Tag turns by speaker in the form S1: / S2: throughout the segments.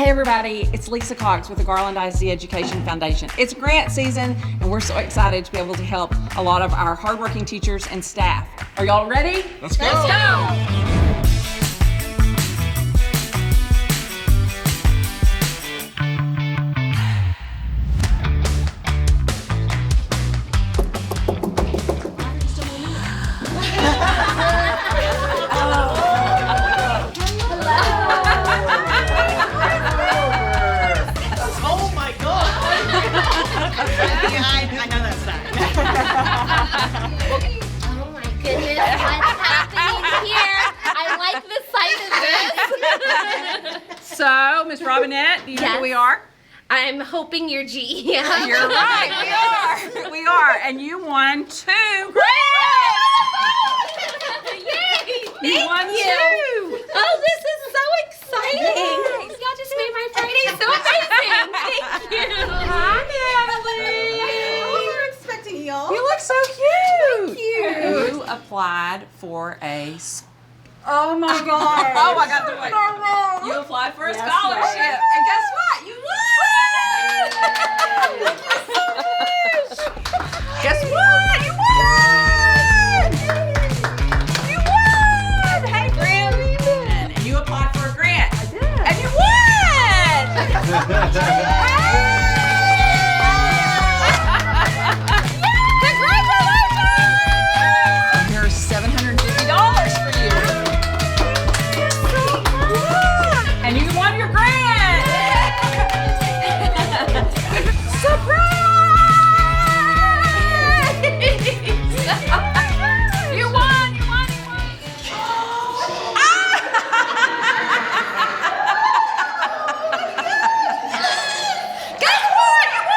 S1: Hey everybody, it's Lisa Cox with the Garland ISD Education Foundation. It's grant season and we're so excited to be able to help a lot of our hardworking teachers and staff. Are y'all ready?
S2: Let's go!
S1: Let's go!
S3: I know that side.
S4: Oh my goodness, what's happening here? I like the sight of this.
S1: So, Miss Robinette, do you know who we are?
S4: I'm hoping you're GEF.
S1: You're right, we are. We are, and you won 2 grants!
S4: Yay!
S1: You won 2!
S4: Oh, this is so exciting! Y'all just made my Friday so amazing! Thank you!
S1: Hi, Natalie!
S3: Y'all.
S1: You look so cute!
S3: Thank you.
S1: You applied for a
S3: Oh my God.
S1: Oh, I got the right. You applied for a scholarship, and guess what? You won! Guess what? You won! You won! Hey, Graham. And you applied for a grant. I did. And you won! Here's $750 for you. And you won your grant! Surprise! You won! Guess what? You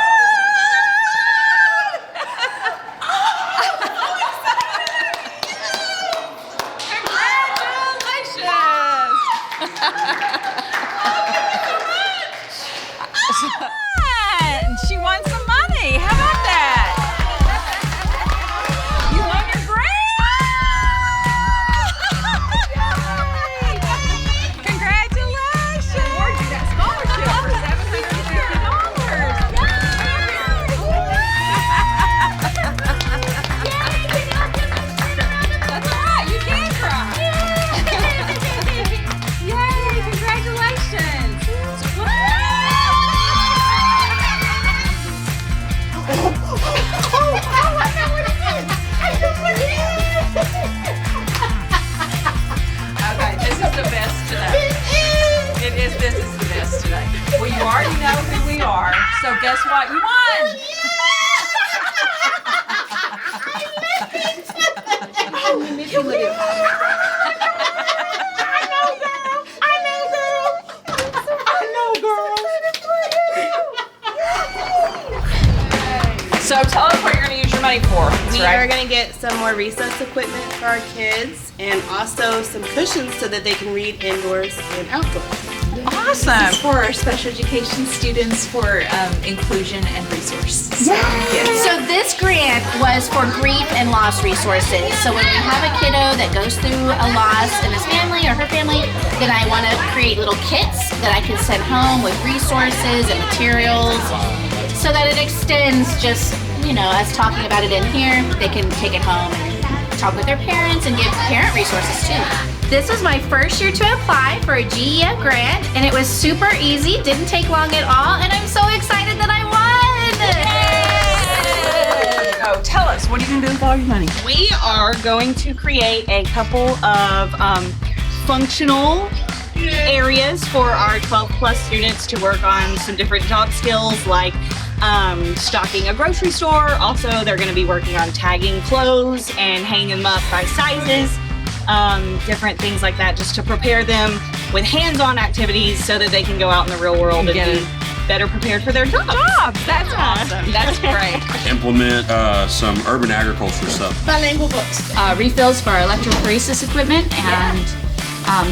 S1: She won some money. How about that? You won your grant. Congratulations. Award you that scholarship for $750. That's all right. You can cry. Yay! Congratulations. Okay, this is the best today. This is the best today. Well, you already know who we are, so guess what? You won! So tell us what you're going to use your money for.
S3: We are going to get some more recess equipment for our kids and also some cushions so that they can read indoors and outdoors.
S1: Awesome.
S5: For our special education students for inclusion and resources.
S6: So this grant was for grief and loss resources. So when we have a kiddo that goes through a loss in his family or her family, then I want to create little kits that I can send home with resources and materials so that it extends just, us talking about it in here, they can take it home and talk with their parents and give parent resources too. This was my first year to apply for a GEF grant, and it was super easy, didn't take long at all, and I'm so excited that I won!
S1: Oh, tell us, what are you going to do with all your money?
S3: We are going to create a couple of functional areas for our 12 plus students to work on some different job skills like stocking a grocery store. Also, they're going to be working on tagging clothes and hanging them up by sizes, different things like that, just to prepare them with hands-on activities so that they can go out in the real world and be better prepared for their jobs.
S1: That's awesome. That's great.
S2: Implement some urban agriculture stuff.
S3: Bilingual books.
S5: Refills for our electrophoresis equipment and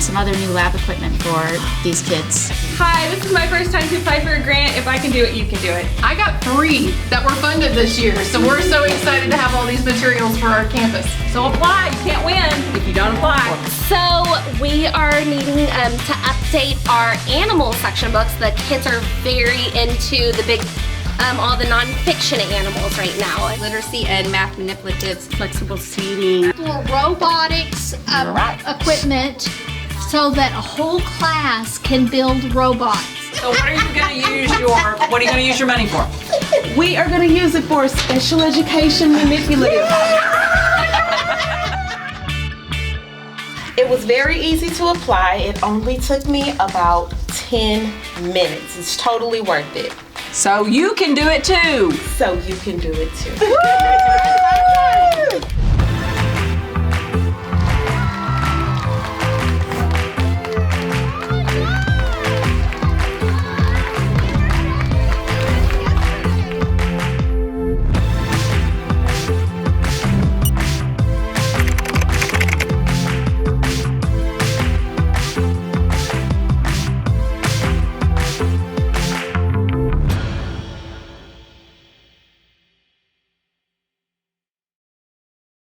S6: some other new lab equipment for these kids.
S4: Hi, this is my first time to apply for a grant. If I can do it, you can do it.
S7: I got 3 that were funded this year, so we're so excited to have all these materials for our campus.
S1: So apply, you can't win if you don't apply.
S4: So we are needing to update our animal section books. The kids are very into the big, all the nonfiction animals right now.
S8: Literacy and math manipulatives, flexible seating.
S9: For robotics equipment so that a whole class can build robots.
S1: So what are you going to use your money for?
S7: We are going to use it for special education manipulatives.
S10: It was very easy to apply. It only took me about 10 minutes. It's totally worth it.
S1: So you can do it too.
S10: So you can do it too.